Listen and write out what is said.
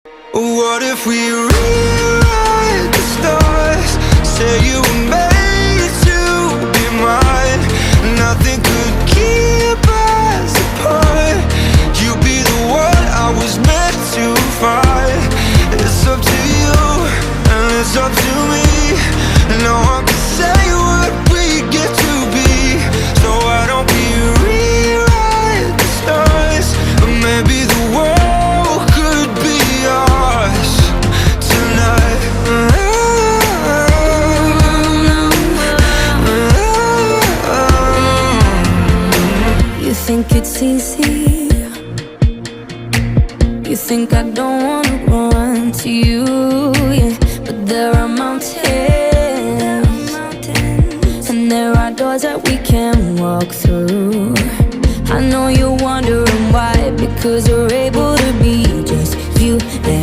What if we rewrite the stars? Say you were made to be mine. Nothing could keep us apart. You be the one I was meant to find. It's up to you and it's up to me. No one can say what we get to be. So why don't we rewrite the stars? Or maybe the world could be ours tonight. You think it's easy? You think I don't wanna run to you, yeah. But there are mountains, and there are doors that we can walk through. I know you're wondering why, because we're able